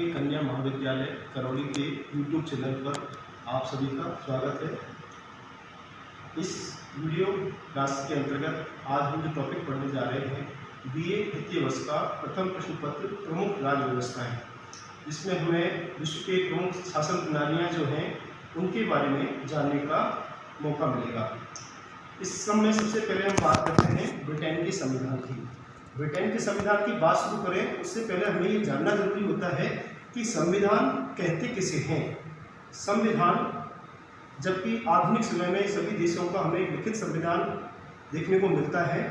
राजकीय कन्या महाविद्यालय करौली के यूट्यूब चैनल पर आप सभी का स्वागत है। इस वीडियो क्लास के अंतर्गत आज हम जो टॉपिक पढ़ने जा रहे हैं बीए द्वितीय वर्ष का प्रथम प्रश्न पत्र प्रमुख राज्य व्यवस्थाएं, जिसमें हमें विश्व के प्रमुख शासन प्रणालियाँ जो हैं उनके बारे में जानने का मौका मिलेगा। इस क्रम में सबसे पहले हम बात करते हैं ब्रिटेन के संविधान की। ब्रिटेन के संविधान की बात शुरू करें उससे पहले हमें ये जानना जरूरी होता है कि संविधान कहते किसे हैं। संविधान, जबकि आधुनिक समय में सभी देशों का हमें लिखित संविधान देखने को मिलता है,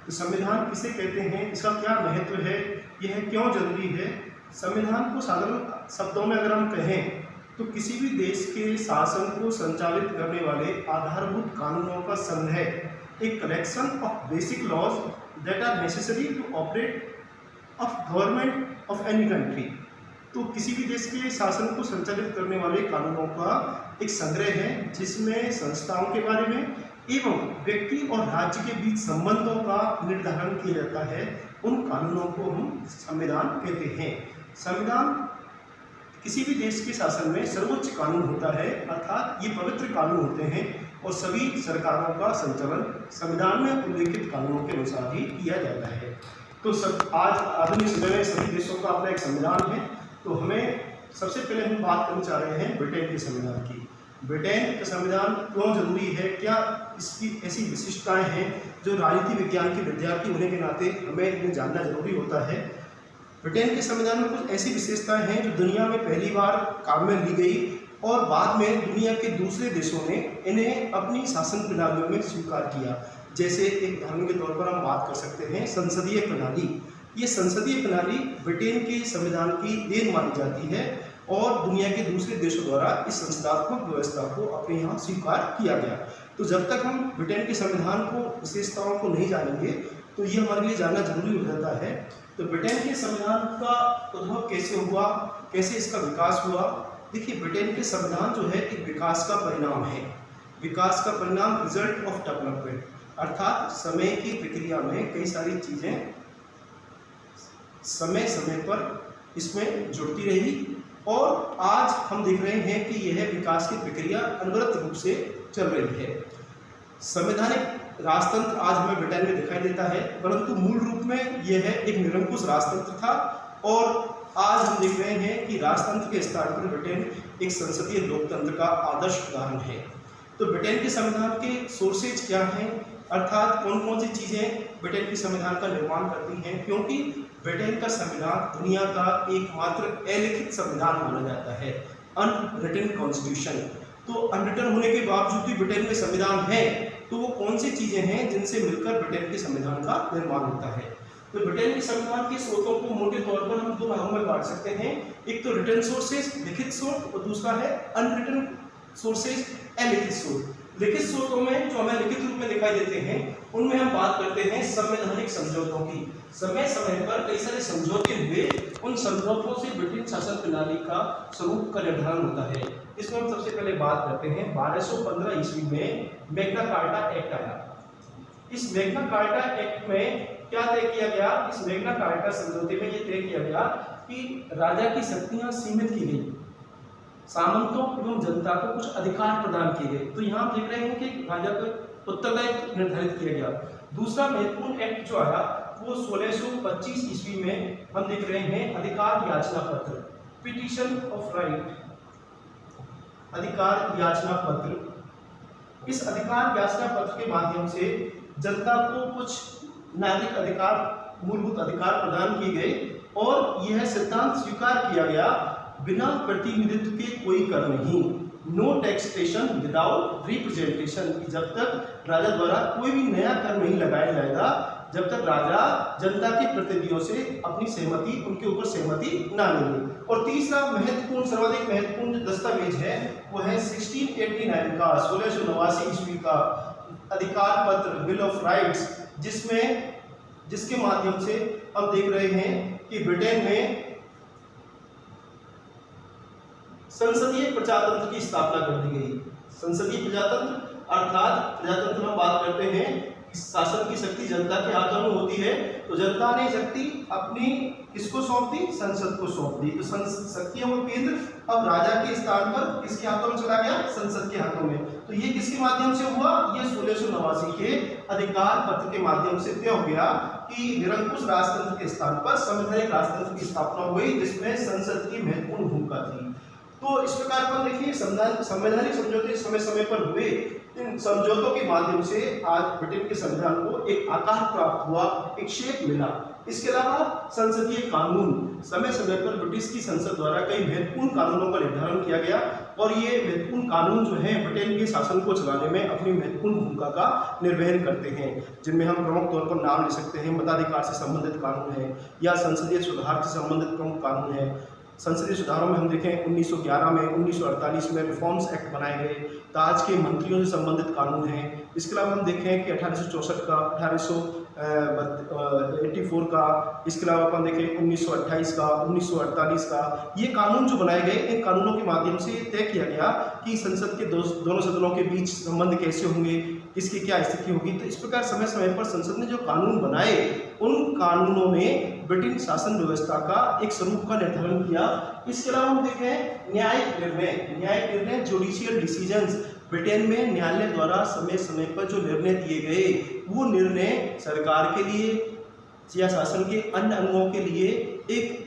तो संविधान किसे कहते हैं, इसका क्या महत्व है, यह क्यों जरूरी है। संविधान को साधारण शब्दों में अगर हम कहें तो किसी भी देश के शासन को संचालित करने वाले आधारभूत कानूनों का संग्रह, एक collection of basic laws that are necessary to operate of government of any country. तो किसी भी देश के शासन को संचालित करने वाले कानूनों का एक संग्रह है, जिसमें संस्थाओं के बारे में एवं व्यक्ति और राज्य के बीच संबंधों का निर्धारण किया जाता है। उन कानूनों को हम संविधान कहते हैं। संविधान किसी भी देश के शासन में सर्वोच्च कानून होता है, अर्थात ये पवित्र कानून होते हैं और सभी सरकारों का संचालन संविधान में उल्लेखित कानूनों के अनुसार ही किया जाता है। तो आज आधुनिक समय में सभी देशों का अपना एक संविधान है। तो हमें सबसे पहले हम बात करना चाह रहे हैं ब्रिटेन के संविधान की। ब्रिटेन का संविधान क्यों जरूरी है, क्या इसकी ऐसी विशिष्टताएं हैं जो राजनीति विज्ञान के विद्यार्थी होने के नाते हमें इन्हें जानना जरूरी होता है। ब्रिटेन के संविधान में कुछ ऐसी विशेषताएं हैं जो दुनिया में पहली बार काम में ली गई और बाद में दुनिया के दूसरे देशों ने इन्हें अपनी शासन प्रणालियों में स्वीकार किया। जैसे एक उदाहरण के तौर पर हम बात कर सकते हैं संसदीय प्रणाली। ये संसदीय प्रणाली ब्रिटेन के संविधान की देन मानी जाती है और दुनिया के दूसरे देशों द्वारा इस संस्थात्मक व्यवस्था को अपने यहाँ स्वीकार किया गया। तो जब तक हम ब्रिटेन के संविधान को विशेषताओं को नहीं जानेंगे तो ये हमारे लिए जानना जरूरी हो जाता है। तो ब्रिटेन के संविधान का उद्भव कैसे हुआ, कैसे इसका विकास हुआ। देखिए, ब्रिटेन के संविधान जो है एक विकास का परिणाम है। विकास का परिणाम, रिजल्ट ऑफ डेवलपमेंट, अर्थात समय की प्रक्रिया में कई सारी चीज़ें समय समय पर इसमें जुड़ती रही और आज हम देख रहे हैं कि यह विकास की प्रक्रिया अनवरत रूप से चल रही है। संवैधानिक राजतंत्र आज हमें ब्रिटेन में दिखाई देता है, परंतु मूल रूप में यह एक निरंकुश राजतंत्र था और आज हम देख रहे हैं कि राजतंत्र के स्थान पर ब्रिटेन एक संसदीय लोकतंत्र का आदर्श उदाहरण है। तो ब्रिटेन के संविधान के सोर्सेज क्या हैं, अर्थात कौन कौन सी चीज़ें ब्रिटेन के संविधान का निर्माण करती हैं, क्योंकि ब्रिटेन का संविधान दुनिया का एकमात्र अलिखित संविधान माना जाता है, अनरिटन कॉन्स्टिट्यूशन। तो अनरिटन होने के बावजूद भी ब्रिटेन में संविधान है, तो वो कौन सी चीज़ें हैं जिनसे मिलकर ब्रिटेन के संविधान का निर्माण होता है। तो ब्रिटेन के संविधान के स्रोतों को मोटे तौर पर हम दो भागों में बांट सकते हैं। एक तो रिटन सोर्सेज, लिखित स्रोत, और दूसरा है अनरिटन सोर्सेज, अलिखित स्रोत। लिखित स्रोतों में जो हमें लिखित रूप में दिखाई देते हैं उनमें हम बात करते हैं संवैधानिक समझौतों की। समय समय पर कई सारे समझौते हुए, उन समझौतों से ब्रिटिश शासन प्रणाली का स्वरूप का निर्धारण होता है। इसमें हम सबसे पहले बात करते हैं 1215 ईस्वी में मैग्ना कार्टा एक्ट आया। इस मैग्ना कार्टा एक्ट में क्या तय किया गया, इस मैग्ना कार्टा समझौते में यह तय किया गया कि राजा की शक्तियां सीमित की गई, सामंतों एवं जनता को कुछ अधिकार प्रदान किए गए। तो यहाँ देख रहे हैं कि राजा का उत्तरदायित्व निर्धारित किया गया। दूसरा महत्वपूर्ण एक्ट जो आया वो 1625 ईस्वी में हम देख रहे हैं अधिकार याचना पत्र, पिटीशन ऑफ राइट, अधिकार याचना पत्र। इस अधिकार याचना पत्र के माध्यम से जनता को कुछ नागरिक अधिकार, मूलभूत अधिकार प्रदान किए गए और यह सिद्धांत स्वीकार किया गया, बिना प्रतिनिधित्व के कोई कर नहीं, नो टैक्सेशन विदाउट रिप्रेजेंटेशन। जब तक राजा द्वारा कोई भी नया कर नहीं लगाया जाएगा जब तक राजा जनता के प्रतिनिधियों से अपनी सहमति, उनके ऊपर सहमति ना मिले। और तीसरा महत्वपूर्ण, सर्वाधिक महत्वपूर्ण जो दस्तावेज है वो है 1689 का, 1689 ईस्वी का अधिकार पत्र, बिल ऑफ राइट्स, जिसके माध्यम से हम देख रहे हैं कि ब्रिटेन में संसदीय प्रजातंत्र की स्थापना कर दी गई। संसदीय प्रजातंत्र अर्थात प्रजातंत्र हम बात करते हैं शासन की शक्ति जनता के हाथों में होती है, तो जनता ने शक्ति अपनी किसको सौंप दी, संसद को सौंप दी। तो शक्तियों का केंद्र अब राजा के स्थान पर किसके हाथों में चला गया, संसद के हाथों में। तो ये किसके माध्यम से हुआ, ये 1689 के अधिकार पत्र के माध्यम से तय हो गया कि निरंकुश राजतंत्र के स्थान पर संवैधानिक राजतंत्र की स्थापना हुई, जिसमें संसद की महत्वपूर्ण भूमिका थी। तो इस प्रकार पर देखिए संवैधानिक समझौते समय समय पर हुए। इन समझौतों के माध्यम से आज ब्रिटेन के संविधान को एक आकार प्राप्त हुआ, एक शेप मिला। इसके अलावा संसदीय कानून, समय समय पर ब्रिटिश की संसद द्वारा कई महत्वपूर्ण कानूनों का निर्धारण किया गया और ये महत्वपूर्ण कानून जो है ब्रिटेन के शासन को चलाने में अपनी महत्वपूर्ण भूमिका का निर्वहन करते हैं, जिनमें हम प्रमुख तौर पर नाम ले सकते हैं। मताधिकार से संबंधित कानून है या संसदीय सुधार से संबंधित प्रमुख कानून है। संसदीय सुधारों में हम देखें 1911 में, 1948 में रिफॉर्म्स एक्ट बनाए गए, ताज के मंत्रियों से संबंधित कानून हैं। इसके अलावा हम देखें कि 1864 का, 1884 का, इसके अलावा अपन देखें 1928 का, 1948 का, ये कानून जो बनाए गए, इन कानूनों के माध्यम से तय किया गया कि संसद के दोनों सदनों के बीच संबंध कैसे होंगे, किसकी क्या स्थिति होगी। तो इस प्रकार समय समय पर संसद ने जो कानून बनाए, उन कानूनों ने ब्रिटेन शासन व्यवस्था का एक स्वरूप का निर्धारण किया। इसके अलावा हम देखें न्यायिक निर्णय जुडिशियल डिसीजंस, ब्रिटेन में न्यायालय द्वारा समय समय पर जो निर्णय दिए गए, वो निर्णय सरकार के लिए या शासन के अन्य अंगों के लिए एक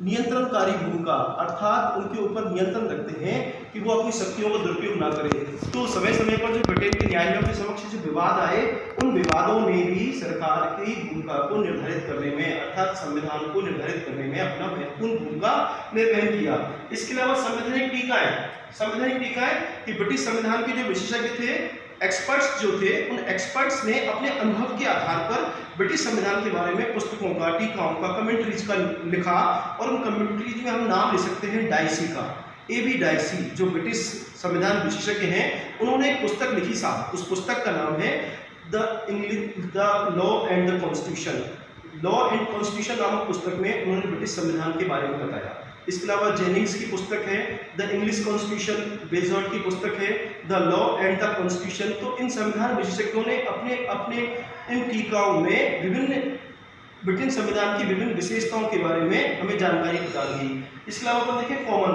नियंत्रणकारी भूमिका, अर्थात उनके ऊपर नियंत्रण रखते हैं कि वो अपनी शक्तियों का दुरुपयोग ना करें। तो समय समय पर जो ब्रिटेन के न्यायालयों के समक्ष जो विवाद आए, उन विवादों में भी सरकार की भूमिका को निर्धारित करने में, अर्थात संविधान को निर्धारित करने में अपना महत्वपूर्ण भूमिका निर्वहन किया। इसके अलावा संवैधानिक टीकाएं कि ब्रिटिश संविधान के जो विशेषज्ञ थे, एक्सपर्ट्स जो थे, उन एक्सपर्ट्स ने अपने अनुभव के आधार पर ब्रिटिश संविधान के बारे में पुस्तकों का, टीकाओं का, कमेंट्रीज का लिखा। और उन कमेंट्रीज में हम नाम ले सकते हैं डाइसी का, AB डाइसी, जो ब्रिटिश संविधान विशेषज्ञ हैं। उन्होंने एक पुस्तक लिखी साहब, उस पुस्तक का नाम है the law and the constitution. Law and constitution नामक पुस्तक में उन्होंने ब्रिटिश संविधान के बारे में बताया। इसके अलावा जेनिंग्स की पुस्तक है द इंग्लिश कॉन्स्टिट्यूशन, बेजॉर्ट की पुस्तक है the law and the constitution. तो इन संविधान विशेषज्ञों ने अपने अपने इन टीकाओं में विभिन्न ब्रिटेन संविधान की विभिन्न विशेषताओं के बारे में हमें जानकारी प्रदान की। इसके अलावा अपन देखें कॉमन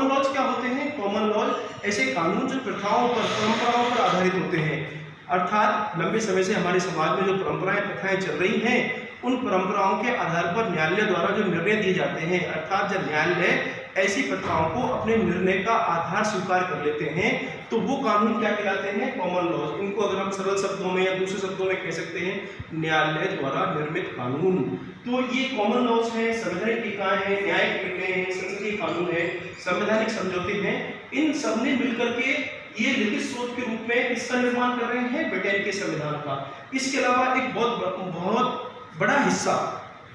लॉज क्या होते हैं। कॉमन लॉज ऐसे कानून जो प्रथाओं पर, परंपराओं पर आधारित होते हैं, अर्थात लंबे समय से हमारे समाज में जो परंपराएं, प्रथाएं चल रही हैं, उन परंपराओं के आधार पर न्यायालय द्वारा जो निर्णय दिए जाते हैं, अर्थात जब न्यायालय ऐसी प्रथाओं को अपने निर्णय का आधार स्वीकार कर लेते हैं, तो वो कानून क्या कहलाते हैं, कॉमन लॉज। इनको अगर हम सरल शब्दों में या दूसरे शब्दों में कह सकते हैं, न्यायालय द्वारा निर्मित कानून। तो ये कॉमन लॉज हैं, संवैधानिक टीकाएं हैं, न्यायिक निर्णय हैं, संसदीय कानून है, संवैधानिक समझौते हैं। इन सब ने मिलकर के ये लिखित स्रोत के रूप में इसका निर्माण कर रहे हैं ब्रिटेन के संविधान का। इसके अलावा एक बहुत बड़ा हिस्सा,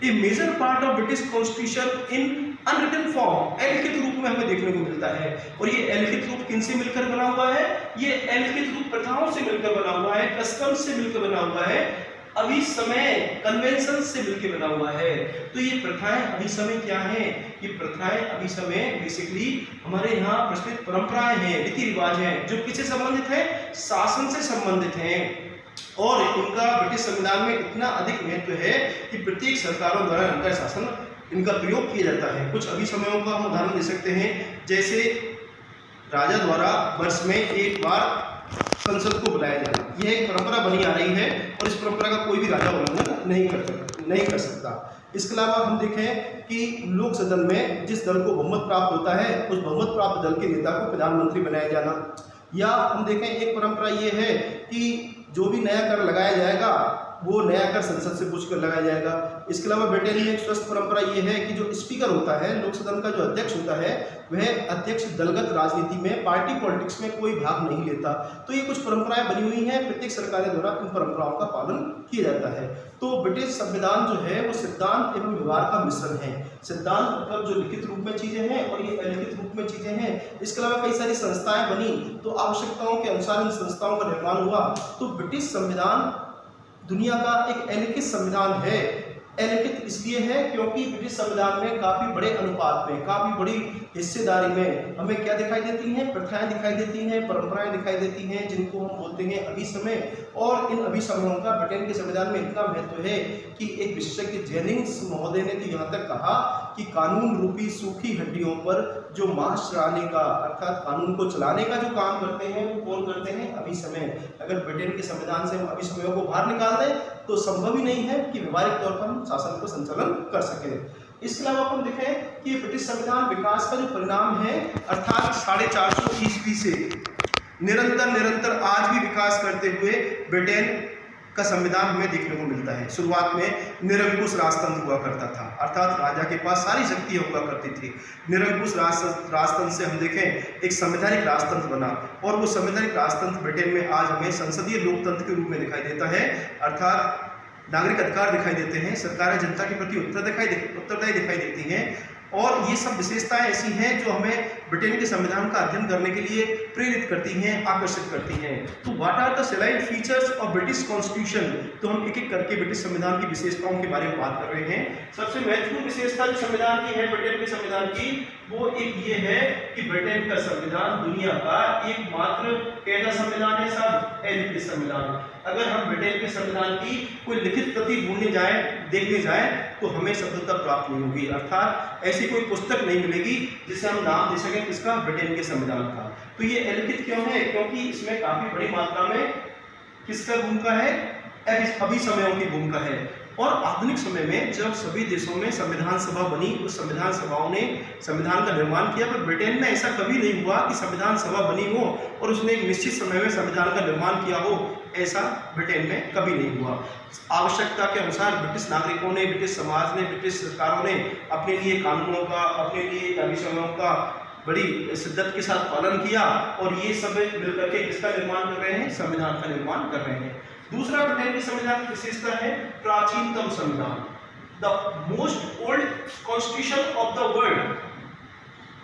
a major part of British constitution in unwritten form, अलिखित रूप में हमें देखने को मिलता है। और ये अलिखित रूप किनसे मिलकर बना हुआ है, ये अलिखित रूप प्रथाओं से मिलकर बना हुआ है, कस्टम्स से मिलकर बना हुआ है, अभिसमय कन्वेंशन से मिलकर बना हुआ है। तो ये प्रथाएं अभिसमय क्या हैं, ये प्रथाएं अभिसमय बेसिकली हमारे यहाँ प्रचलित परंपराएं हैं, रीति रिवाज हैं, जो किससे संबंधित है, शासन से संबंधित हैं। और इनका ब्रिटिश संविधान में इतना अधिक महत्व है कि प्रत्येक सरकारों द्वारा इनका शासन, इनका प्रयोग किया जाता है। कुछ अभिसमयों का हम उदाहरण दे सकते हैं, जैसे राजा द्वारा वर्ष में एक बार संसद को बुलाया जाना, यह एक परंपरा बनी आ रही है और इस परंपरा का कोई भी राजा उल्लंघन नहीं कर सकता। इसके अलावा हम देखें कि लोक सदन में जिस दल को बहुमत प्राप्त होता है, उस बहुमत प्राप्त दल के नेता को प्रधानमंत्री बनाया जाना। या हम देखें एक परंपरा ये है कि जो भी नया कर लगाया जाएगा, वो नया कर संसद से पूछकर लगाया जाएगा। इसके अलावा ब्रिटेन में एक स्वस्थ परंपरा ये है कि जो स्पीकर होता है, लोक सदन का जो अध्यक्ष होता है, वह अध्यक्ष दलगत राजनीति में, पार्टी पॉलिटिक्स में कोई भाग नहीं लेता। तो ये कुछ परंपराएं बनी हुई हैं, प्रत्येक सरकारों द्वारा इन परंपराओं का पालन किया जाता है। तो ब्रिटिश संविधान जो है वो सिद्धांत एवं व्यवहार का मिश्रण है। सिद्धांत मतलब जो लिखित रूप में चीजें हैं और ये अलिखित रूप में चीजें हैं। इसके अलावा कई सारी संस्थाएं बनी, तो आवश्यकताओं के अनुसार इन संस्थाओं का निर्माण हुआ। तो ब्रिटिश संविधान दुनिया का एक अलिखित संविधान है, अलिखित इसलिए है क्योंकि ब्रिटिश संविधान में काफी बड़े अनुपात में, काफी बड़ी हिस्सेदारी में हमें क्या दिखाई देती हैं, प्रथाएं दिखाई देती हैं, परंपराएं दिखाई देती हैं, जिनको हम बोलते हैं अभिसमय। और इन अभिसमयों का ब्रिटेन के संविधान में इतना महत्व है कि एक विशेषज्ञ जेनिंग्स महोदय ने तो यहाँ तक कहा कि कानून रूपी सूखी हड्डियों पर जो मांस चढ़ाने का, अर्थात कानून को चलाने का जो काम करते हैं वो कौन करते हैं, अभिसमय। अगर ब्रिटेन के संविधान से हम अभिसमयों को बाहर निकाल दें तो संभव ही नहीं है कि व्यवहारिक तौर पर हम शासन को संचालन कर सके। इसके अलावा हम देखें कि ब्रिटिश संविधान विकास का जो परिणाम है, अर्थात 450 ईस्वी से निरंतर आज भी विकास करते हुए ब्रिटेन का संविधान हमें देखने को मिलता है। शुरुआत में निरंकुश राजतंत्र हुआ करता था, अर्थात राजा के पास सारी शक्तियां हुआ करती थी। निरंकुश राजतंत्र से हम देखें एक संवैधानिक राजतंत्र बना, और वो संवैधानिक राजतंत्र ब्रिटेन में आज हमें संसदीय लोकतंत्र के रूप में दिखाई देता है। अर्थात नागरिक अधिकार दिखाई देते हैं, सरकारें जनता के प्रति उत्तरदायी दिखाई देती हैं, और ये सब विशेषताएं ऐसी हैं जो हमें ब्रिटेन के संविधान का अध्ययन करने के लिए प्रेरित करती हैं, आकर्षित करती हैं। तो what are the salient features of British constitution, तो हम एक एक करके ब्रिटिश संविधान की विशेषताओं के बारे में बात कर रहे हैं। सबसे महत्वपूर्ण विशेषता जो संविधान की है, ब्रिटेन के संविधान की, वो एक ये है कि ब्रिटेन का संविधान दुनिया का एकमात्र कैसा संविधान है साहब, अलिखित संविधान। अगर हम ब्रिटेन के संविधान की कोई लिखित प्रति ढूंढने जाए, देखने जाए, तो हमें सफलता प्राप्त नहीं होगी। अर्थात ऐसी कोई पुस्तक नहीं मिलेगी जिसे हम नाम दे सकें किसका, ब्रिटेन के संविधान का। तो ये अलिखित क्यों है, क्योंकि इसमें काफी बड़ी मात्रा में किसका भूमिका है, अभिसमयों की भूमिका है। और आधुनिक समय में जब सभी देशों में संविधान सभा बनी, उस संविधान सभाओं ने संविधान का निर्माण किया, पर ब्रिटेन में ऐसा कभी नहीं हुआ कि संविधान सभा बनी हो और उसने एक निश्चित समय में संविधान का निर्माण किया हो। ऐसा ब्रिटेन में कभी नहीं हुआ। आवश्यकता के अनुसार ब्रिटिश नागरिकों ने, ब्रिटिश समाज ने, ब्रिटिश सरकारों ने अपने लिए कानूनों का, अपने लिए अभिसमयों का बड़ी शिद्दत के साथ पालन किया, और ये सब मिलकर के किसका निर्माण कर रहे हैं, संविधान का निर्माण कर रहे हैं। दूसरा ब्रिटेन के संविधान की विशेषता है प्राचीनतम संविधान, the most old constitution of the world.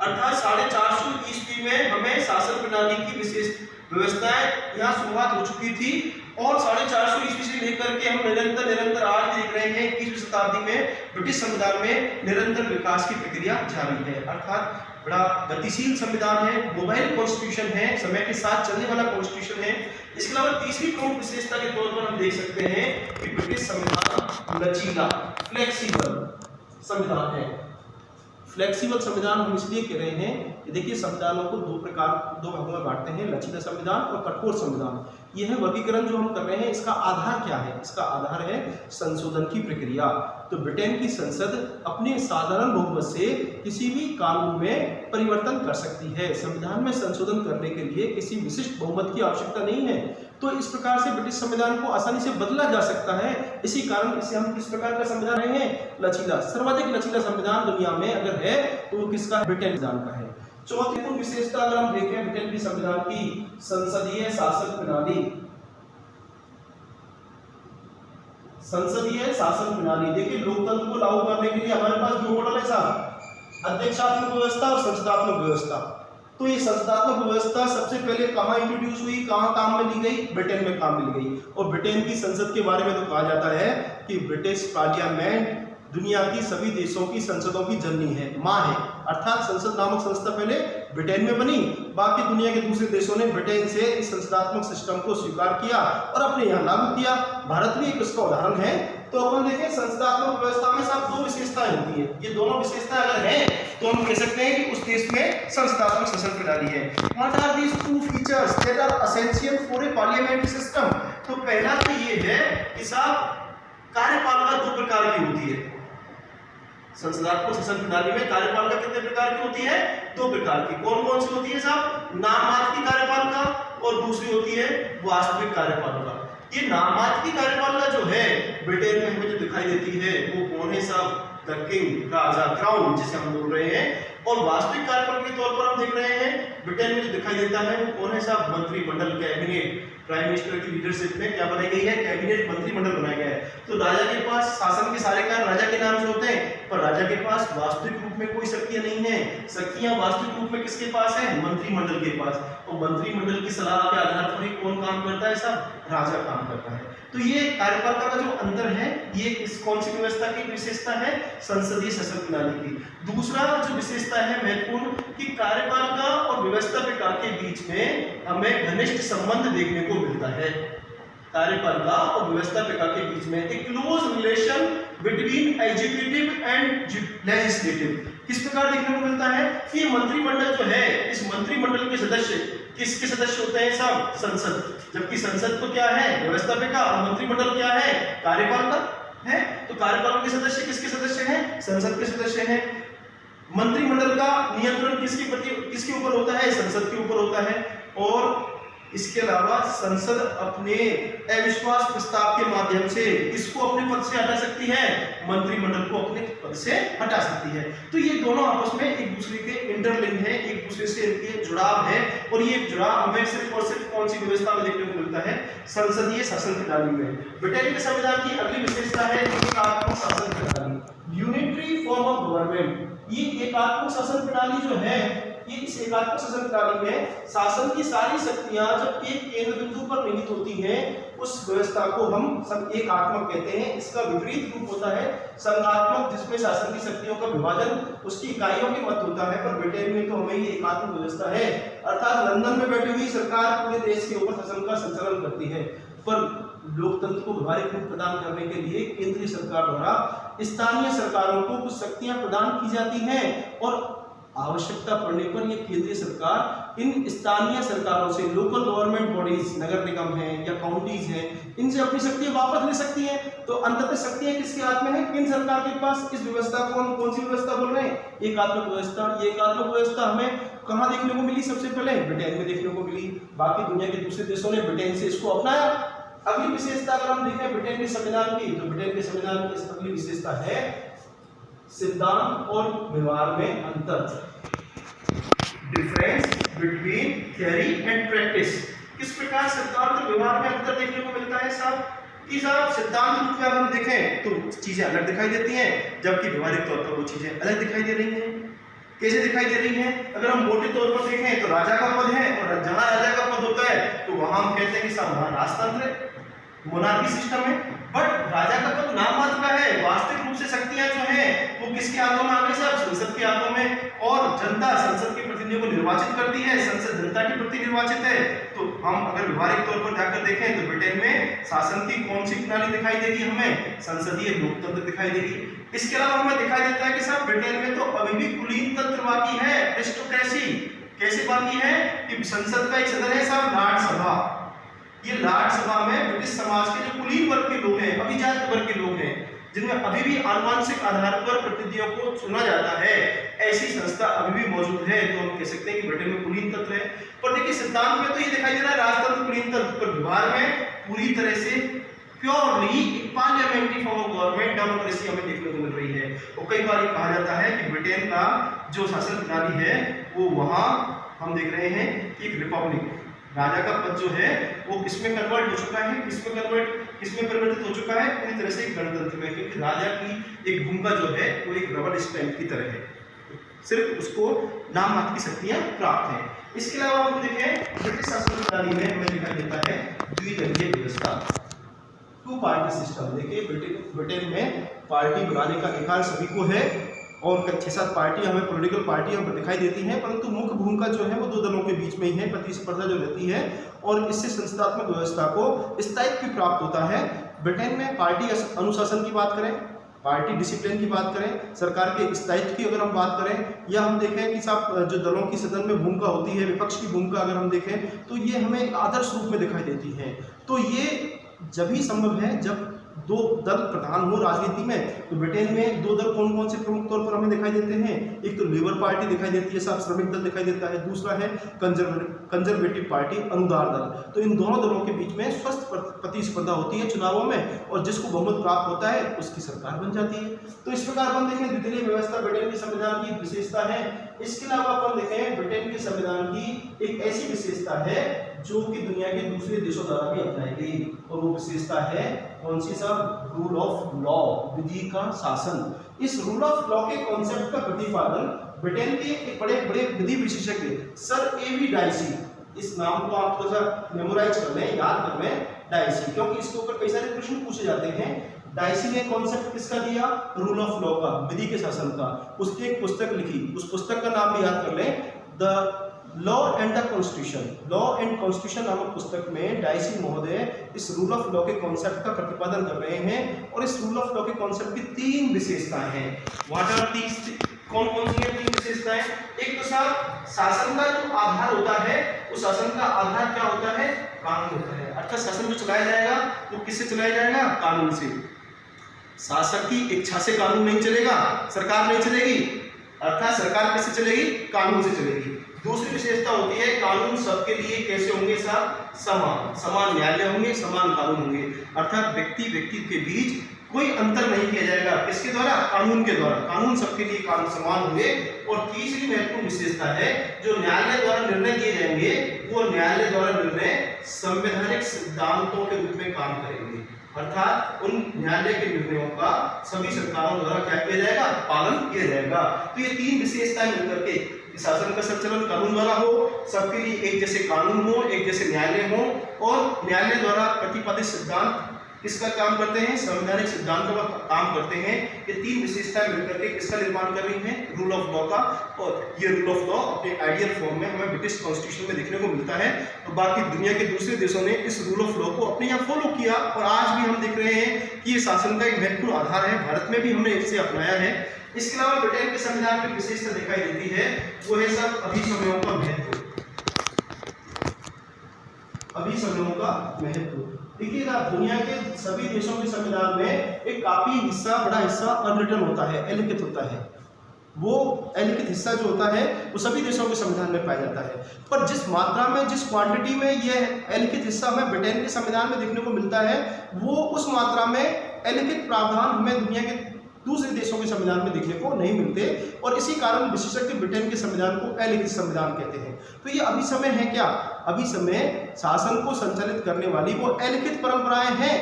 अर्थात 450 ईस्वी में हमें शासन प्रणाली की विशेष व्यवस्थाएं यहाँ शुरुआत हो चुकी थी, और 450 ईस्वी से लेकर के हम निरंतर आज देख रहे हैं 21वीं शताब्दी में ब्रिटिश संविधान में निरंतर विकास की प्रक्रिया जारी है। अर्थात बड़ा गतिशील संविधान है, मोबाइल कॉन्स्टिट्यूशन है, समय के साथ चलने वाला कॉन्स्टिट्यूशन है। इसके अलावा तीसरी प्रमुख विशेषता के तौर पर हम देख सकते हैं कि ब्रिटिश संविधान लचीला, फ्लेक्सिबल संविधान है। फ्लेक्सिबल संविधान हम इसलिए कह रहे हैं कि देखिए संविधानों को दो भागों में बांटते हैं, लचीला संविधान और कठोर संविधान। यह है वर्गीकरण जो हम कर रहे हैं। इसका आधार क्या है, इसका आधार है संशोधन की प्रक्रिया। तो ब्रिटेन की संसद अपने साधारण बहुमत से किसी भी कानून में परिवर्तन कर सकती है। संविधान में संशोधन करने के लिए किसी विशिष्ट बहुमत की आवश्यकता नहीं है। तो इस प्रकार से ब्रिटिश संविधान को आसानी से बदला जा सकता है। इसी कारण इसे हम किस प्रकार का संविधान रहे हैं, लचीला। सर्वाधिक लचीला संविधान दुनिया में अगर है तो वो किसका, ब्रिटेन संविधान का है। चौथी तो विशेषता अगर हम देखें ब्रिटेन की संविधान की, संसदीय शासन प्रणाली। संसदीय शासन प्रणाली, देखिए लोकतंत्र को लागू करने के लिए हमारे पास दो मॉडल है साहब, अध्यक्षात्मक व्यवस्था और संसदात्मक व्यवस्था। तो ये संसदात्मक व्यवस्था सबसे पहले कहाँ इंट्रोड्यूस हुई, कहाँ काम में ली गई, ब्रिटेन में काम में ली गई। और ब्रिटेन की संसद के बारे में तो कहा जाता है कि ब्रिटिश पार्लियामेंट दुनिया की सभी देशों की संसदों की जननी है, माँ है। अर्थात संसद नामक संस्था पहले ब्रिटेन में बनी, बाकी दुनिया के दूसरे देशों ने ब्रिटेन से इस संसदात्मक सिस्टम को स्वीकार किया और अपने यहाँ लागू किया। भारत भी एक उसका उदाहरण है। तो अपन देखें संसदात्मक व्यवस्था में साथ दो विशेषताएं होती है। ये दोनों विशेषताएं अगर हैं तो हम कह सकते हैं कि उस देश में संसदात्मक शासन प्रणाली है। What are these two features that are essential for a parliamentary system? तो पहला तो ये है कि साहब कार्यपालिका दो प्रकार की होती है। संसदात्मक शासन प्रणाली में कार्यपालिका कितने प्रकार की होती है, दो प्रकार की। कौन कौन सी होती है साहब, नाम मात्र की कार्यपालिका और दूसरी होती है वास्तविक कार्यपालिका। ये नाम मात्र की कार्यपालिका जो है ब्रिटेन में हमें जो दिखाई देती है वो कौन है साहब, द किंग, राजा, क्राउन जिसे हम बोल रहे हैं। और वास्तविक कार्यपालिका के तौर पर हम देख रहे हैं ब्रिटेन में जो दिखाई देता है वो कौन है साहब, मंत्रिमंडल, कैबिनेट, प्राइम मिनिस्टर की लीडरशिप में क्या बनाई गई है, कैबिनेट मंत्रिमंडल बनाया गया है। तो राजा के पास शासन के सारे कार्य राजा के नाम से होते हैं, पर राजा के पास वास्तविक रूप में कोई शक्तियां नहीं है। शक्तियां वास्तविक रूप में किसके पास है, मंत्रिमंडल के पास। और मंत्रिमंडल की सलाह के आधार पर ही कौन काम करता है, सब राजा काम करता है। तो ये कार्यपालिका का जो अंतर है, ये इस कौन सी व्यवस्था की विशेषता है, संसदीय शासन प्रणाली की। दूसरा जो विशेषता है महत्वपूर्ण, कि कार्यपालिका और व्यवस्थापिका के बीच में हमें घनिष्ठ संबंध देखने को मिलता है। कार्यपालिका और व्यवस्थापिका के बीच में एक close relation between executive and legislative किस प्रकार देखने को मिलता है कि मंत्रिमंडल जो है, इस मंत्रिमंडल के सदस्य किसके सदस्य होते हैं, सब संसद। जबकि संसद तो क्या है, व्यवस्थापिका, और मंत्रिमंडल क्या है, कार्यपालिका है। तो कार्यपालिका के सदस्य किसके सदस्य हैं, संसद के सदस्य हैं। मंत्रिमंडल का नियंत्रण किसके ऊपर होता है, संसद के ऊपर होता है। और इसके अलावा संसद अपने अविश्वास प्रस्ताव के माध्यम से इसको अपने पद से हटा सकती है, मंत्रिमंडल को अपने पद से हटा सकती है। तो ये दोनों आपस में एक दूसरे के इंटरलिंक है, एक दूसरे से इनके जुड़ाव है। और ये जुड़ाव हमें सिर्फ और सिर्फ कौन सी व्यवस्था में देखने को मिलता है, संसदीय शासन प्रणाली में। ब्रिटेन के संविधान की अगली विशेषता है एकात्मक शासन प्रणाली, यूनिटरी फॉर्म ऑफ गवर्नमेंट। ये एकात्मक शासन प्रणाली जो है, ये इस एकात्मक शासन प्रणाली में शासन की सारी शक्तियां जब एक केंद्र बिंदु पर निहित होती हैं, उस व्यवस्था को हम एकात्मक कहते हैं। इसका विपरीत रूप होता है संघात्मक, जिसमें शासन की शक्तियों का विभाजन उसकी इकाइयों के मत होता है। पर ब्रिटेन में तो हमें ये एकात्मक व्यवस्था है, अर्थात लंदन में बैठी हुई सरकार पूरे देश के ऊपर शासन का संचालन करती है। पर लोकतंत्र को व्यवहारिक रूप प्रदान करने के लिए केंद्रीय सरकार द्वारा स्थानीय सरकारों को कुछ शक्तियां प्रदान की जाती हैं, और आवश्यकता पड़ने पर ये केंद्रीय सरकार इन स्थानीय सरकारों से, लोकल गवर्नमेंट बॉडीज, नगर निगम हैं या काउंटीज हैं, इनसे अपनी शक्तियां वापस ले सकती हैं। तो अंततः शक्तियां किसके हाथ में है, केंद्र सरकार के पास। इस व्यवस्था को हम कौन सी व्यवस्था बोल रहे हैं, एकात्मक व्यवस्था। ये एकात्मक व्यवस्था हमें कहाँ देखने को मिली, सबसे पहले ब्रिटेन में देखने को मिली। बाकी दुनिया के दूसरे देशों ने ब्रिटेन से इसको अपनाया। अगली विशेषता अगर हम देखें ब्रिटेन के संविधान की, तो ब्रिटेन के संविधान की अगली विशेषता है सिद्धांत और व्यवहार में अंतर, difference between theory and practice. किस प्रकार सिद्धांत और व्यवहार में अंतर देखने को मिलता है साहब, कि साहब सिद्धांत रूप में हम देखें तो चीजें अलग दिखाई देती हैं, जबकि व्यवहारिक तौर पर वो चीजें अलग दिखाई दे रही हैं। कैसे दिखाई दे रही हैं, अगर हम मोटे तौर पर देखें तो राजा का पद है, और जहां राजा का पद होता है तो वहां हम कहते हैं कि साहब वहां राजतंत्र है, मोनार्की सिस्टम है। बट राजा का पद नाम मात्र का है, वास्तविक रूप से शक्तियां जो हैं वो किसके हाथों में आ गई साहब, संसद के हाथों में। और जनता संसद के प्रतिनिधियों को निर्वाचित करती है, संसद जनता के प्रति निर्वाचित है। तो हम अगर व्यवहारिक तौर पर जाकर देखें तो ब्रिटेन में शासन की कौन सी प्रणाली दिखाई देगी, हमें संसदीय लोकतंत्र दिखाई देगी। इसके अलावा हमें दिखाई देता है कि साहब ब्रिटेन में तो अभी भी कुलीन तंत्र बाकी है, एरिस्टोक्रेसी। कैसे बाकी है कि संसद का एक सदन है साहब लॉर्ड सभा, ये लॉर्ड सभा में ब्रिटिश समाज के जो कुलीन वर्ग के लोग हैं, अभिजात वर्ग के लोग हैं, जिनमें अभी भी आनुवंशिक आधार पर प्रतिनिधियों को चुना जाता है, ऐसी संस्था अभी भी मौजूद है। तो हम कह सकते हैं कि ब्रिटेन में कुलीन तंत्र है। पर देखिए सिद्धांत में तो ये दिखाई दे रहा है राजतंत्र कुलीन तंत्र, पर व्यवहार में पूरी तरह से purely parliamentary form of government, democracy हमें देखने को मिल रही है। और कई बार कहा जाता है कि ब्रिटेन का जो शासन प्रणाली है वो वहां हम देख रहे हैं कि एक रिपब्लिक, राजा का पद जो है वो किसमें कन्वर्ट हो चुका है, किसमें परिवर्तित हो चुका है, पूरी तरह से एक गणतंत्र में। क्योंकि राजा की एक भूमिका जो है वो एक रबर स्टैंप की तरह है, सिर्फ उसको नाम मात्र की शक्तियां प्राप्त हैं। इसके अलावा हम देखें ब्रिटिश शासन प्रणाली में हमें दिखाई देता है द्विदलीय व्यवस्था, टू पार्टी सिस्टम। देखिए ब्रिटेन में पार्टी बनाने का अधिकार सभी को है, और 6-7 पार्टी हमें पॉलिटिकल पार्टी हमें दिखाई देती हैं, परंतु मुख्य भूमिका जो है वो 2 दलों के बीच में ही है, प्रतिस्पर्धा जो रहती है, और इससे संस्थात्मक व्यवस्था को स्थायित्व भी प्राप्त होता है। ब्रिटेन में पार्टी अनुशासन की बात करें, पार्टी डिसिप्लिन की बात करें, सरकार के स्थायित्व की अगर हम बात करें, या हम देखें कि साहब जो दलों की सदन में भूमिका होती है, विपक्ष की भूमिका अगर हम देखें तो ये हमें एक आदर्श रूप में दिखाई देती है। तो ये जब ही संभव है जब 2 दल प्रधान हो राजनीति में। तो ब्रिटेन में 2 दल कौन कौन से प्रमुख तौर पर हमें दिखाई देते हैं, एक तो लेबर पार्टी दिखाई देती है साहब, श्रमिक दल दिखाई देता है, दूसरा है कंजर्वेटिव पार्टी, अनुदार दल। तो इन दोनों दलों के बीच में स्वस्थ प्रतिस्पर्धा होती है चुनावों में, और जिसको बहुमत प्राप्त होता है उसकी सरकार बन जाती है। तो इस प्रकार हम देखें द्विदलीय व्यवस्था ब्रिटेन के संविधान की विशेषता है। इसके अलावा अपन देखें ब्रिटेन के संविधान की एक ऐसी विशेषता है जो कि दुनिया के दूसरे देशों द्वारा भी अपनाई गई, और वो विशेषता है कौन सी सब? रूल ऑफ लॉ, विधि का शासन। इस रूल ऑफ लॉ के कॉन्सेप्ट का प्रतिपादन ब्रिटेन के एक बड़े बड़े विधि विशेषज्ञ सर एवी डाइसी, इस नाम को आप थोड़ा सा मेमोराइज कर लें, याद कर लें, डाइसी, क्योंकि इसके ऊपर कई सारे प्रश्न पूछे जाते हैं। डाइसी ने कॉन्सेप्ट किसका दिया? रूल ऑफ लॉ का, विधि के शासन का। उसने एक पुस्तक लिखी, उस पुस्तक का नाम भी याद कर लें, the law and the constitution. Law and constitution नामक पुस्तक में डाइसी महोदय इस रूल ऑफ लॉ के कॉन्सेप्ट का प्रतिपादन कर रहे हैं, और इस रूल ऑफ लॉ के कॉन्सेप्ट की 3 विशेषताएं हैं। What are these? कौन कौन सी 3 विशेषताएं? एक तो साहब शासन का जो आधार होता है, उस शासन का आधार क्या होता है? कानून होता है। अर्थात शासन जो चलाया जाएगा वो किससे चलाया जाएगा? कानून से। शासक की इच्छा से कानून नहीं चलेगा, सरकार नहीं चलेगी, अर्थात सरकार किससे चलेगी? कानून से चलेगी। दूसरी विशेषता होती है कानून सबके लिए कैसे होंगे साहब? समान। समान न्यायालय होंगे, समान कानून होंगे, अर्थात व्यक्ति के बीच कोई अंतर नहीं किया जाएगा। किसके द्वारा? कानून के द्वारा। कानून सबके लिए कानून समान होंगे। और तीसरी महत्वपूर्ण विशेषता है जो न्यायालय द्वारा निर्णय किए जाएंगे, वो न्यायालय द्वारा निर्णय संवैधानिक सिद्धांतों के रूप में काम करेंगे, अर्थात उन न्यायालय के निर्णयों का सभी सरकारों द्वारा क्या किया जाएगा? पालन किया जाएगा। तो ये 3 विशेषताएं मिलकर के शासन का संचालन कानून द्वारा हो, सबके लिए एक जैसे कानून हो, एक जैसे न्यायालय हो, और न्यायालय द्वारा प्रतिपादित सिद्धांत किसका काम करते हैं? संवैधानिक सिद्धांतों का काम करते हैं। ये 3 विशेषताएं मिलकर के किसका निर्माण कर रही हैं? रूल ऑफ लॉ का। और ये रूल ऑफ लॉ अपने आइडियल फॉर्म में हमें ब्रिटिश कॉन्स्टिट्यूशन में देखने को मिलता है। तो बाकी दुनिया के दूसरे देशों ने इस रूल ऑफ लॉ को अपने यहाँ फॉलो किया, और आज भी हम देख रहे हैं कि ये शासन का एक महत्वपूर्ण आधार है। भारत में भी हमने इसे अपनाया है। इसके अलावा ब्रिटेन के संविधान में विशेषता दिखाई देती है, वो है सब अभिसमयों का महत्व। अभिसमयों का महत्व देखिए ना, दुनिया के सभी देशों के संविधान में एक काफी हिस्सा, बड़ा हिस्सा अनरिटन होता है, अलिखित होता है। वो अलिखित हिस्सा जो होता है वो सभी देशों के संविधान में पाया जाता है, पर जिस मात्रा में, जिस क्वांटिटी में यह अलिखित हिस्सा हमें ब्रिटेन के संविधान में देखने को मिलता है, वो उस मात्रा में अलिखित प्रावधान हमें दुनिया के दूसरे देशों के संविधान में देखने को नहीं मिलते, और इसी कारण विशेषज्ञ ब्रिटेन के संविधान को अलिखित संविधान कहते हैं। तो ये अभिसमय है क्या? अभिसमय शासन को संचालित करने वाली वो अलिखित परंपराएं हैं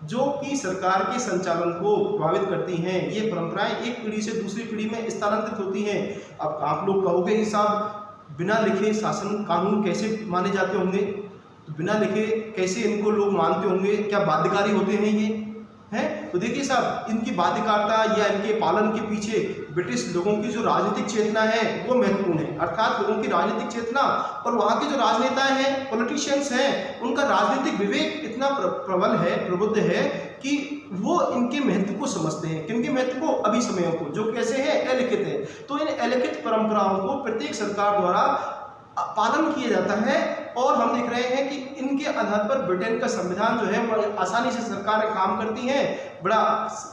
जो कि सरकार के संचालन को प्रभावित करती हैं। ये परंपराएं एक पीढ़ी से दूसरी पीढ़ी में स्थानांतरित होती हैं। अब आप लोग कहोगे कि साहब बिना लिखे शासन कानून कैसे माने जाते होंगे? तो बिना लिखे कैसे इनको लोग मानते होंगे? क्या बाध्यकारी होते हैं ये? हैं? तो देखिए साहब, इनकी बाध्यकारिता या इनके पालन के पीछे ब्रिटिश लोगों की जो राजनीतिक चेतना है वो महत्वपूर्ण है। अर्थात लोगों की राजनीतिक चेतना और वहाँ के जो राजनेता हैं, पॉलिटिशियंस हैं, उनका राजनीतिक विवेक इतना प्रबल है, प्रबुद्ध है कि वो इनके महत्व को समझते हैं। किनके महत्व को? अभिसमयों को, जो कैसे है? अलिखित है। तो इन अलिखित परंपराओं को प्रत्येक सरकार द्वारा पालन किया जाता है, और हम देख रहे हैं कि इनके आधार पर ब्रिटेन का संविधान जो है बड़ी आसानी से सरकारें काम करती हैं, बड़ा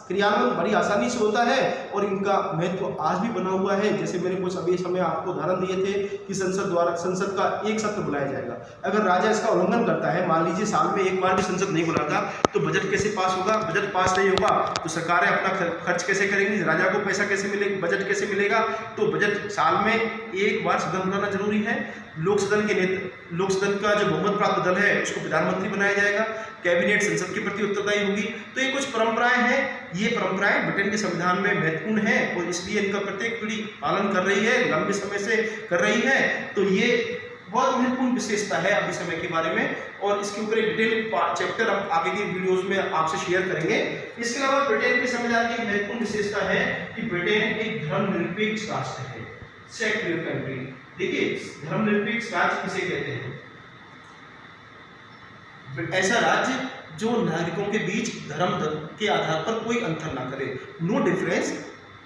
क्रियान्वयन बड़ी आसानी से होता है, और इनका महत्व आज भी बना हुआ है। जैसे मैंने कुछ अभी समय आपको उदाहरण दिए थे कि संसद का एक सत्र बुलाया जाएगा। अगर राजा इसका उल्लंघन करता है, मान लीजिए साल में एक बार भी संसद नहीं बुलाता, तो बजट कैसे पास होगा? बजट पास नहीं होगा तो सरकारें अपना खर्च कैसे करेंगी? राजा को पैसा कैसे मिलेगा? बजट कैसे मिलेगा? तो बजट साल में एक बार सदन बुलाना जरूरी है। लोक सदन का जो बहुमत प्राप्त दल है उसको प्रधानमंत्री बनाया जाएगा, कैबिनेट संसद के प्रति उत्तरदायी होगी। तो ये कुछ परंपराएं हैं, ये परंपराएं ब्रिटेन के संविधान में महत्वपूर्ण है, और इसलिए इनका प्रत्येक पीढ़ी पालन कर रही है, लंबे समय से कर रही है। तो ये बहुत महत्वपूर्ण विशेषता है अभिसमय के बारे में, और इसके ऊपर एक डिटेल चैप्टर हम आगे की वीडियोस में आपसे शेयर करेंगे। इसके अलावा ब्रिटेन के संविधान की महत्वपूर्ण विशेषता है कि ब्रिटेन एक धर्मनिरपेक्ष राष्ट्र है, सेक्युलर कंट्री। देखिए, धर्मनिरपेक्ष राज्य किसे कहते हैं? ऐसा राज्य जो नागरिकों के बीच धर्म के आधार पर कोई अंतर ना करे, no difference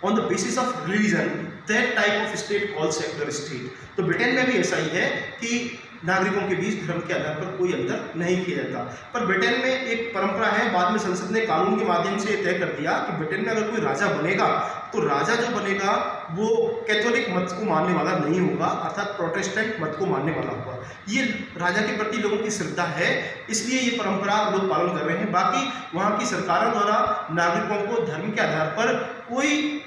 on the basis of religion, that type of state called secular state. तो ब्रिटेन में भी ऐसा ही है कि नागरिकों के बीच धर्म के आधार पर कोई अंतर नहीं किया जाता। पर ब्रिटेन में एक परंपरा है, बाद में संसद ने कानून के माध्यम से तय कर दिया कि ब्रिटेन में अगर कोई राजा बनेगा तो राजा जो बनेगा वो कैथोलिक मत को मानने वाला नहीं होगा, अर्थात प्रोटेस्टेंट मत को मानने वाला होगा। ये राजा के प्रति लोगों की श्रद्धा है, इसलिए ये परंपरा लोग पालन कर रहे हैं। बाकी वहाँ की सरकारों द्वारा नागरिकों को धर्म के आधार पर कोई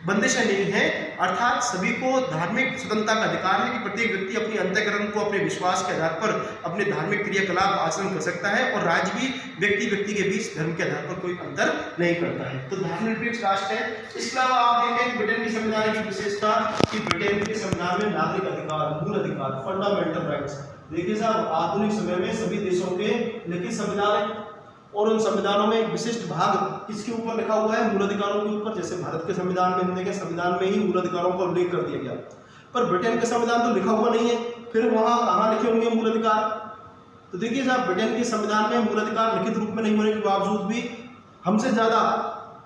बंदिशें नहीं है, अर्थात सभी को धार्मिक स्वतंत्रता का अधिकार है कि प्रत्येक व्यक्ति अपनी अंतःकरण को अपने विश्वास के आधार पर अपने धार्मिक क्रियाकलाप आचरण कर सकता है और राज्य भी व्यक्ति व्यक्ति के बीच धर्म के आधार पर कोई अंतर नहीं करता है। तो धर्मनिरपेक्ष राष्ट्र है। इसके अलावा आप देखें ब्रिटेन की संविधान की विशेषता कि ब्रिटेन के संविधान में नागरिक अधिकार, मूल अधिकार, फंडामेंटल राइट्स, देखिए साहब आधुनिक समय में सभी देशों के लिखित संविधान है और उन संविधानों में एक विशिष्ट भाग किसके ऊपर लिखा हुआ है, मूल अधिकारों के ऊपर। जैसे भारत के संविधान में हम देखें, संविधान में ही मूल अधिकारों का उल्लेख कर दिया गया, पर ब्रिटेन के संविधान तो लिखा हुआ नहीं है, फिर वहां कहाँ लिखे होंगे मूल अधिकार? तो देखिए साहब ब्रिटेन के संविधान में मूल अधिकार लिखित रूप में नहीं होने के बावजूद भी हमसे ज्यादा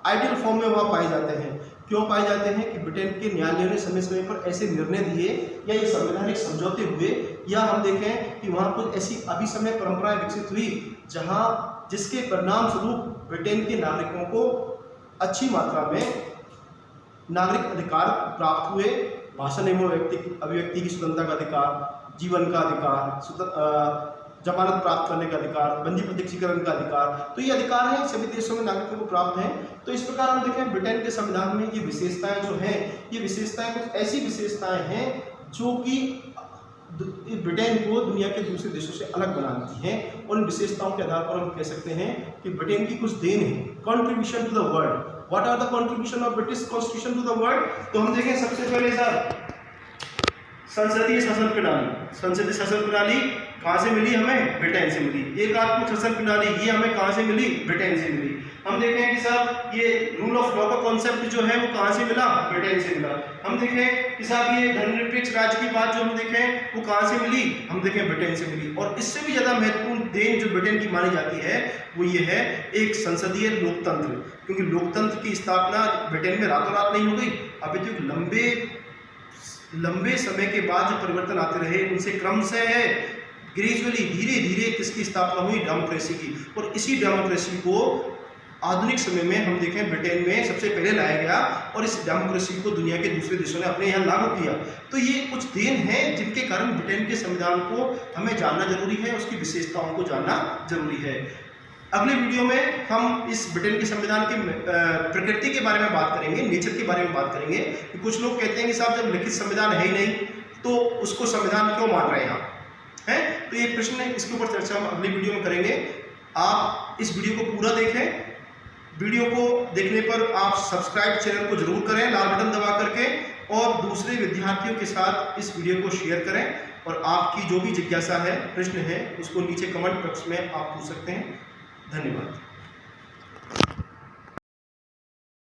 आइडियल फॉर्म में वहां पाए जाते हैं। क्यों पाए जाते हैं? कि ब्रिटेन के न्यायालयों ने समय समय पर ऐसे निर्णय दिए या ये संवैधानिक समझौते हुए, या हम देखें कि वहां कुछ ऐसी अभी समय परंपराएं विकसित हुई जहां जिसके परिणाम स्वरूप ब्रिटेन के नागरिकों को अच्छी मात्रा में नागरिक अधिकार प्राप्त हुए। भाषण एवं अभिव्यक्ति की स्वतंत्रता का अधिकार, जीवन का अधिकार, जमानत प्राप्त करने का अधिकार, बंदी प्रत्यक्षीकरण का अधिकार, तो ये अधिकार हैं सभी देशों में नागरिकों को प्राप्त हैं। तो इस प्रकार हम देखें ब्रिटेन के संविधान में ये विशेषताएं जो हैं, ये विशेषताएं कुछ ऐसी विशेषताएं हैं जो कि ब्रिटेन को दुनिया के दूसरे देशों से अलग बनाती हैं और इन विशेषताओं के आधार पर हम कह सकते हैं कि ब्रिटेन की कुछ देन है। Contribution to the world, what are the contribution of British constitution to the world? तो हम देखें सबसे पहले सर संसदीय शासन प्रणाली। संसदीय शासन प्रणाली कहाँ से मिली हमें? ब्रिटेन से मिली। एकात्मक शासन प्रणाली ये हमें कहाँ से मिली? ब्रिटेन से मिली। हम देखें कि साहब ये रूल ऑफ लॉ का कॉन्सेप्ट जो है वो कहाँ से मिला? ब्रिटेन से मिला। हम देखें कि साहब ये धर्मनिरपेक्ष राज्य की बात जो हम देखें वो कहाँ से मिली? हम देखें ब्रिटेन से मिली। और इससे भी ज़्यादा महत्वपूर्ण देन जो ब्रिटेन की मानी जाती है वो ये है एक संसदीय लोकतंत्र, क्योंकि लोकतंत्र की स्थापना ब्रिटेन में रातों रात नहीं हो गई। अभी तो लंबे समय के बाद जो परिवर्तन आते रहे उनसे क्रमशः है ग्रेजुअली धीरे धीरे किसकी स्थापना हुई? डेमोक्रेसी की। और इसी डेमोक्रेसी को आधुनिक समय में हम देखें ब्रिटेन में सबसे पहले लाया गया और इस डेमोक्रेसी को दुनिया के दूसरे देशों ने अपने यहाँ लागू किया। तो ये कुछ देन हैं जिनके कारण ब्रिटेन के संविधान को हमें जानना जरूरी है, उसकी विशेषताओं को जानना जरूरी है। अगले वीडियो में हम इस ब्रिटेन के संविधान की प्रकृति के बारे में बात करेंगे, नेचर के बारे में बात करेंगे। कुछ लोग कहते हैं कि साहब जब लिखित संविधान है ही नहीं तो उसको संविधान क्यों मान रहे हैं आप, हैं? तो ये प्रश्न है, इसके ऊपर चर्चा हम अगली वीडियो में करेंगे। आप इस वीडियो को पूरा देखें। वीडियो को देखने पर आप सब्सक्राइब चैनल को जरूर करें लाल बटन दबा करके, और दूसरे विद्यार्थियों के साथ इस वीडियो को शेयर करें। और आपकी जो भी जिज्ञासा है, प्रश्न है, उसको नीचे कमेंट बॉक्स में आप पूछ सकते हैं। धन्यवाद।